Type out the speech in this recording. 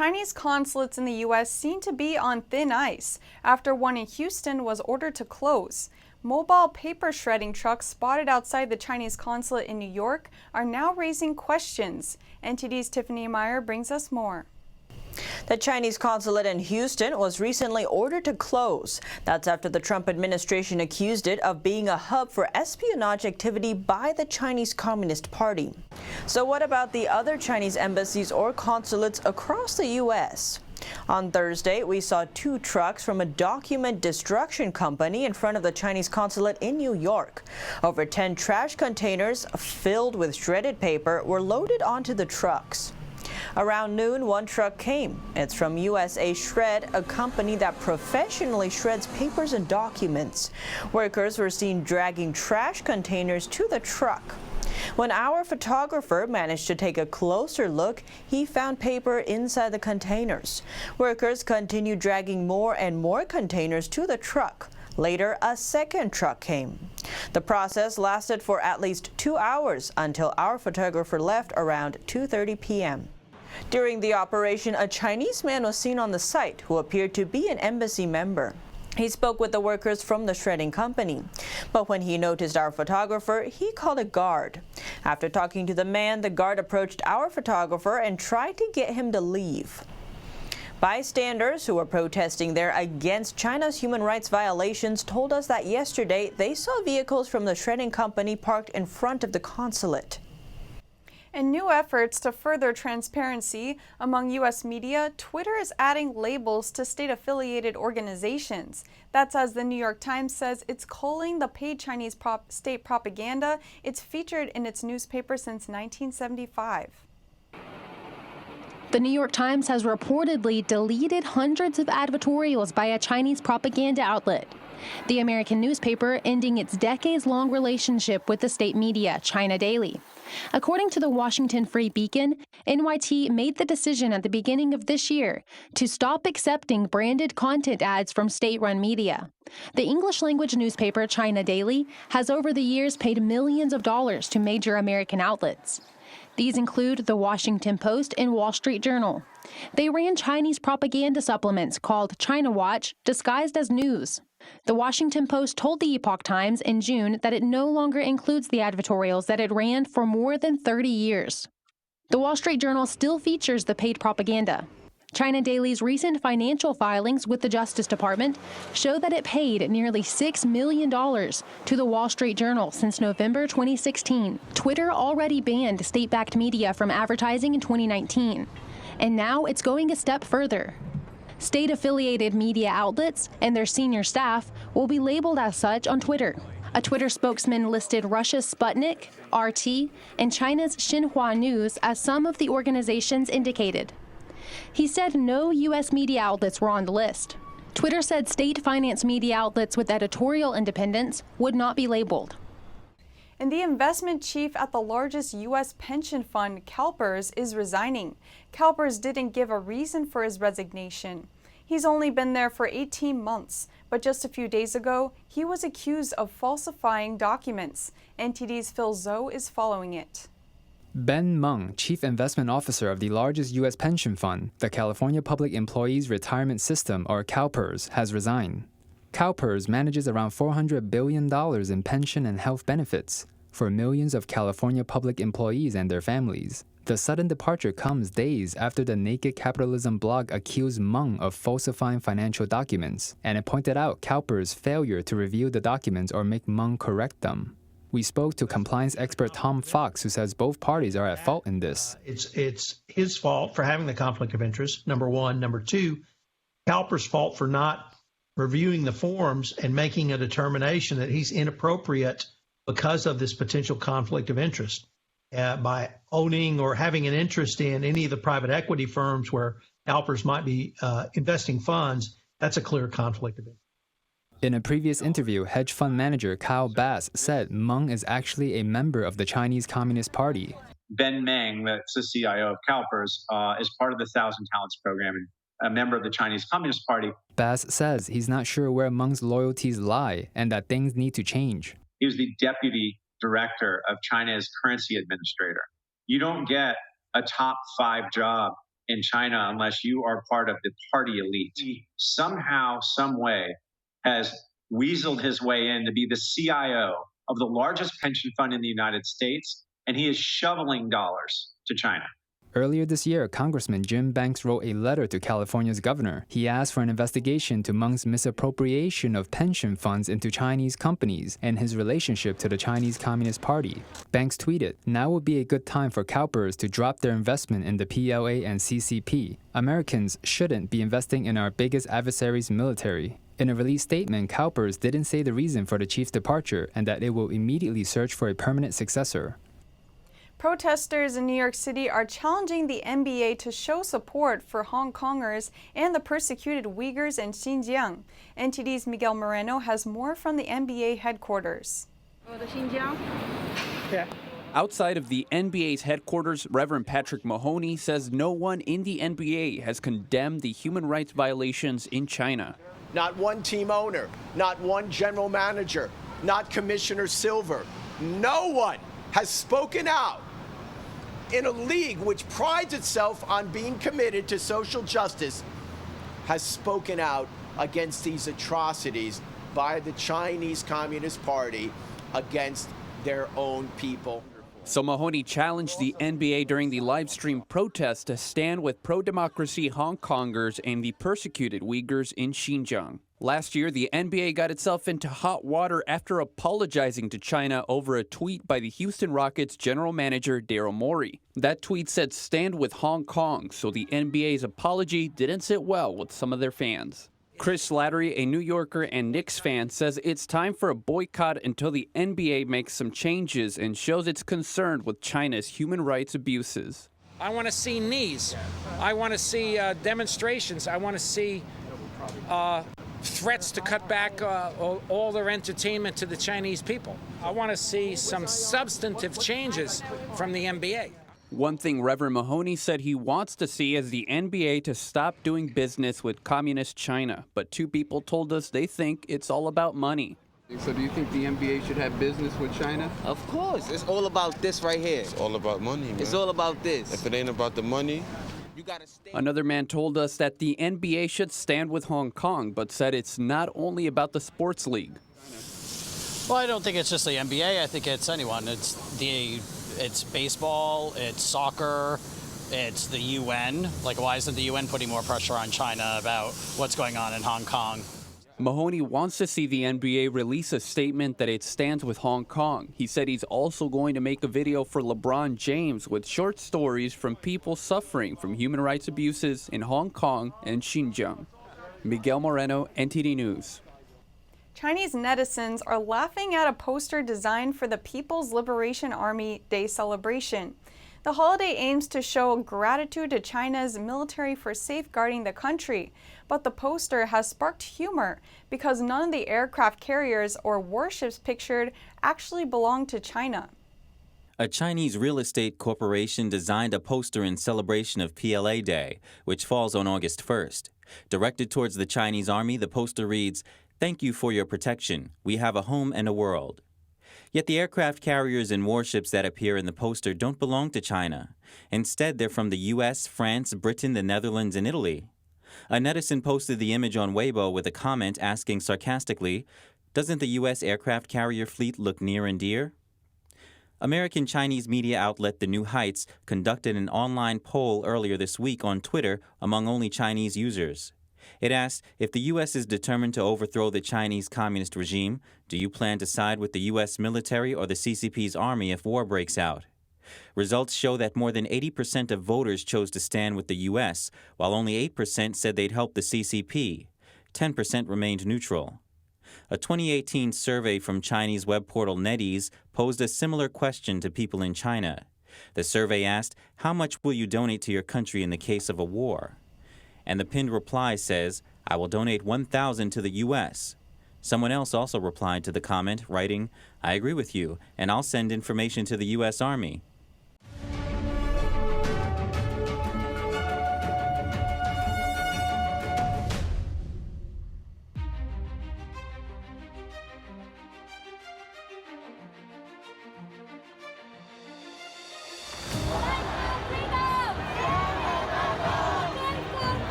Chinese consulates in the U.S. seem to be on thin ice after one in Houston was ordered to close. Mobile paper shredding trucks spotted outside the Chinese consulate in New York are now raising questions. NTD's Tiffany Meyer brings us more. The Chinese consulate in Houston was recently ordered to close. That's after the Trump administration accused it of being a hub for espionage activity by the Chinese Communist Party. So what about the other Chinese embassies or consulates across the U.S.? On Thursday, we saw 2 trucks from a document destruction company in front of the Chinese consulate in New York. Over 10 trash containers filled with shredded paper were loaded onto the trucks. Around noon, one truck came. It's from USA Shred, a company that professionally shreds papers and documents. Workers were seen dragging trash containers to the truck. When our photographer managed to take a closer look, he found paper inside the containers. Workers continued dragging more and more containers to the truck. Later, a second truck came. The process lasted for at least 2 hours until our photographer left around 2:30 p.m. During the operation, a Chinese man was seen on the site who appeared to be an embassy member. He spoke with the workers from the shredding company. But when he noticed our photographer, he called a guard. After talking to the man, the guard approached our photographer and tried to get him to leave. Bystanders who were protesting there against China's human rights violations told us that yesterday they saw vehicles from the shredding company parked in front of the consulate. In new efforts to further transparency among U.S. media, Twitter is adding labels to state-affiliated organizations. That's as the New York Times says it's culling the paid Chinese state propaganda it's featured in its newspaper since 1975. The New York Times has reportedly deleted hundreds of advertorials by a Chinese propaganda outlet. The American newspaper ending its decades-long relationship with the state media, China Daily. According to the Washington Free Beacon, NYT made the decision at the beginning of this year to stop accepting branded content ads from state-run media. The English-language newspaper China Daily has over the years paid millions of dollars to major American outlets. These include the Washington Post and Wall Street Journal. They ran Chinese propaganda supplements called China Watch, disguised as news. The Washington Post told the Epoch Times in June that it no longer includes the advertorials that it ran for more than 30 years. The Wall Street Journal still features the paid propaganda. China Daily's recent financial filings with the Justice Department show that it paid nearly $6 million to the Wall Street Journal since November 2016. Twitter already banned state-backed media from advertising in 2019, and now it's going a step further. State-affiliated media outlets and their senior staff will be labeled as such on Twitter. A Twitter spokesman listed Russia's Sputnik, RT, and China's Xinhua News as some of the organizations indicated. He said no U.S. media outlets were on the list. Twitter said state-financed media outlets with editorial independence would not be labeled. And the investment chief at the largest U.S. pension fund, CalPERS, is resigning. CalPERS didn't give a reason for his resignation. He's only been there for 18 months, but just a few days ago, he was accused of falsifying documents. NTD's Phil Zhou is following it. Meng, Chief Investment Officer of the largest U.S. pension fund, the California Public Employees Retirement System, or CalPERS, has resigned. CalPERS manages around $400 billion in pension and health benefits for millions of California public employees and their families. The sudden departure comes days after the Naked Capitalism blog accused Meng of falsifying financial documents, and it pointed out CalPERS' failure to review the documents or make Meng correct them. We spoke to compliance expert Tom Fox, who says both parties are at fault in this. It's his fault for having the conflict of interest, number one. Number two, CalPERS' fault for not reviewing the forms and making a determination that he's inappropriate because of this potential conflict of interest. By owning or having an interest in any of the private equity firms where CalPERS might be investing funds, that's a clear conflict of interest. In a previous interview, hedge fund manager Kyle Bass said Meng is actually a member of the Chinese Communist Party. Meng, that's the CIO of CalPERS, is part of the Thousand Talents program and a member of the Chinese Communist Party. Bass says he's not sure where Meng's loyalties lie and that things need to change. He was the deputy director of China's currency administrator. You don't get a top 5 job in China unless you are part of the party elite. He somehow, some way, has weaseled his way in to be the CIO of the largest pension fund in the United States, and he is shoveling dollars to China. Earlier this year, Congressman Jim Banks wrote a letter to California's governor. He asked for an investigation to Meng's misappropriation of pension funds into Chinese companies and his relationship to the Chinese Communist Party. Banks tweeted, "Now would be a good time for CalPERS to drop their investment in the PLA and CCP. Americans shouldn't be investing in our biggest adversary's military." In a release statement, CalPERS didn't say the reason for the chief's departure and that it will immediately search for a permanent successor. Protesters in New York City are challenging the NBA to show support for Hong Kongers and the persecuted Uyghurs in Xinjiang. NTD's Miguel Moreno has more from the NBA headquarters. Outside of the NBA's headquarters, Reverend Patrick Mahoney says no one in the NBA has condemned the human rights violations in China. Not one team owner, not one general manager, not Commissioner Silver. No one has spoken out in a league which prides itself on being committed to social justice, has spoken out against these atrocities by the Chinese Communist Party against their own people. So Mahoney challenged the NBA during the live stream protest to stand with pro-democracy Hong Kongers and the persecuted Uyghurs in Xinjiang. Last year, the NBA got itself into hot water after apologizing to China over a tweet by the Houston Rockets general manager Daryl Morey. That tweet said stand with Hong Kong, so the NBA's apology didn't sit well with some of their fans. Chris Slattery, a New Yorker and Knicks fan, says it's time for a boycott until the NBA makes some changes and shows it's concerned with China's human rights abuses. I want to see knees. I want to see demonstrations. I want to see threats to cut back all their entertainment to the Chinese people. I want to see some substantive changes from the NBA. One thing Reverend Mahoney said he wants to see is the NBA to stop doing business with communist China. But two people told us they think it's all about money. So do you think the NBA should have business with China? Of course. It's all about this right here. It's all about money, man. It's all about this. If it ain't about the money... Another man told us that the NBA should stand with Hong Kong, but said it's not only about the sports league. Well, I don't think it's just the NBA. I think it's anyone. It's baseball, it's soccer, it's the UN. Like, why isn't the UN putting more pressure on China about what's going on in Hong Kong? Mahoney wants to see the NBA release a statement that it stands with Hong Kong. He said he's also going to make a video for LeBron James with short stories from people suffering from human rights abuses in Hong Kong and Xinjiang. Miguel Moreno, NTD News. Chinese netizens are laughing at a poster designed for the People's Liberation Army Day celebration. The holiday aims to show gratitude to China's military for safeguarding the country, but the poster has sparked humor because none of the aircraft carriers or warships pictured actually belong to China. A Chinese real estate corporation designed a poster in celebration of PLA Day, which falls on August 1st. Directed towards the Chinese Army, the poster reads, "Thank you for your protection. We have a home and a world." Yet the aircraft carriers and warships that appear in the poster don't belong to China. Instead, they're from the U.S., France, Britain, the Netherlands, and Italy. A netizen posted the image on Weibo with a comment asking sarcastically, "Doesn't the U.S. aircraft carrier fleet look near and dear?" American Chinese media outlet The New Heights conducted an online poll earlier this week on Twitter among only Chinese users. It asked, if the U.S. is determined to overthrow the Chinese communist regime, do you plan to side with the U.S. military or the CCP's army if war breaks out? Results show that more than 80% of voters chose to stand with the U.S., while only 8% said they'd help the CCP. 10% remained neutral. A 2018 survey from Chinese web portal NetEase posed a similar question to people in China. The survey asked, how much will you donate to your country in the case of a war? And the pinned reply says, I will donate $1,000 to the U.S. Someone else also replied to the comment, writing, I agree with you, and I'll send information to the U.S. Army.